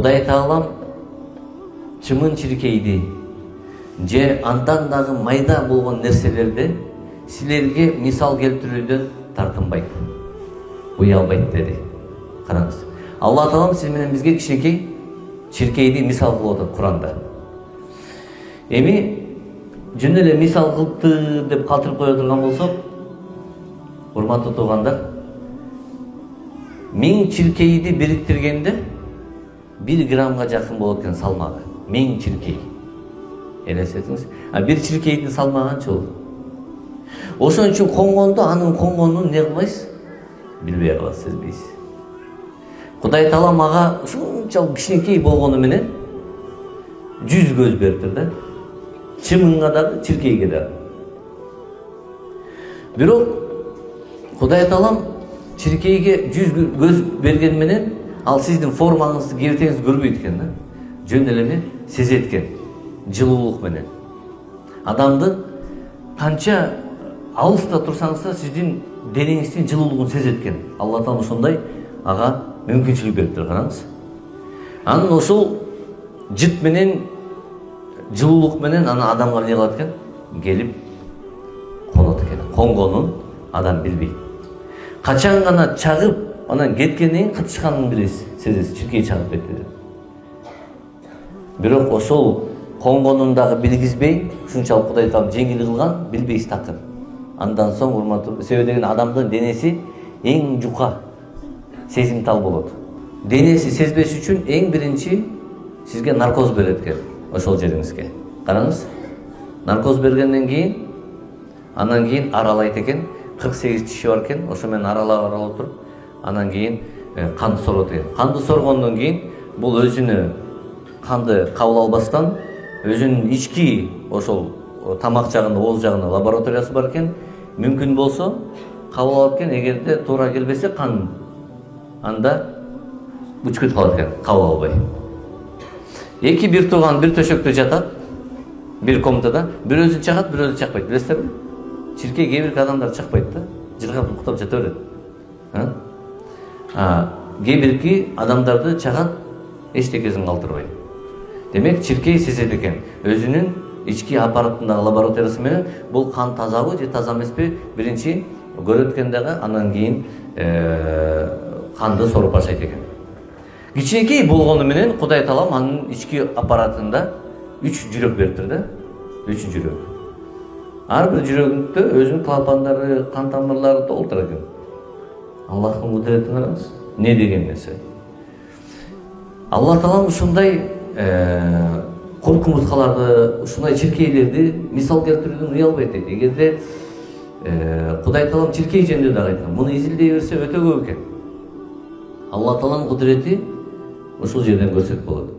Кудай таалам чымын чиркейди же андан дагы майда болгон нерселерди силерге мисал келтирүүдөн тартынбайт, уялбайт деди. Караңыз. Алла таалам сиз менен бизге кичинекей чиркейди мисал кылып атат Куранда. Эми жөн эле мисал кылыпты деп калтырып кое турган болсок, урматтуу туугандар, 1000 чиркейди бириктиргенде 1 граммга жакын болот экен салмагы. 1000 чиркей. Элестетиңиз. Бир чиркейдин салмагы канча болот? Ошон үчүн коңгондо анын коңгонун не кылбайсыз? Билбей каласыз, сезбейсиз. Кудай таалам ага ушунчалык кичинекей болгону менен 100 көз бериптир да. Чымынга дагы, чиркейге дагы. Бирок Кудай таалам чиркейге 100 көз берген менен ал сиздин формаңызды кебиртеңизди көрбөйт экен да. Жөн эле сезет экен. Жылуулук менен. Адамды канча алыста турсаңыз да сиздин денеңиздин жылуулугун сезет экен. Алла таалам ошондой ага мүмкүнчүлүк бериптир, караңыз. Анын ошол жыт менен, жылуулук менен аны адамга эмне кылат экен? Келип конот экен. Коңгонун адам билбейт. Качан гана чагып, анан кеткенден кийин кытышканын билесиз, сезесиз, чиркей чагып кетти деп. Бирок ошол коңгонун дагы билгизбей, ушунчалык Кудай таалам жеңил кылган, билбейсиз такыр. Андан соң урматтуу, себеби деген адамдын денеси эң жука, сезимтал болот. Денеси сезбеш үчүн эң биринчи сизге наркоз берет экен, ошол жериңизге. Караңыз. Наркоз бергенден кийин, андан кийин аралайт экен, 48 тиши бар экен, ошо менен аралап туруп, андан кийин канды сорот экен. Канды соргондон кийин бул өзүнө канды кабыл албастан өзүнүн ички ошол тамак жагында, ооз жагында лабораториясы бар экен. Мүмкүн болсо кабыл алат экен, эгерде туура келбесе кан анда үчкүт калат экен, кабыл албай. Эки бир тууган бир төшөктө жатат, бир комнатада, бирөөсү чагат, бирөөсү чакпайт, билесиздерби? Чиркей кээ бир адамдар чакпайт да, жыргап уктап жата берет. Кээ бирки адамдарды чагат, эчтекесин калтырбайт. Демек, чиркей сезет экен. Өзүнүн ички аппаратындагы лабораториясы менен бул кан тазабы же таза эмеспи? Биринчи көрөт экен дагы, андан кийин канды соруп баштайт экен. Кичинекей болгону менен Кудай таалам анын ички аппаратында 3 жүрөк бериптир да. 3 жүрөк. Ар бир жүрөгүндө өзүнүн клапандары, кан тамырлары толтура экен. Аллахтын кудуретин караңыз. Не деген нерсе? Алла таалам ушундай куркумурскаларды, ушундай чиркейлерди мисал келтирүүдөн уялбайт дейт. Эгерде Кудай таалам чиркей жөнүндө дагы айткан. Муну изилдей берсе өтө көп экен. Алла таалам кудурети ушул жерден көрсөтүп болот.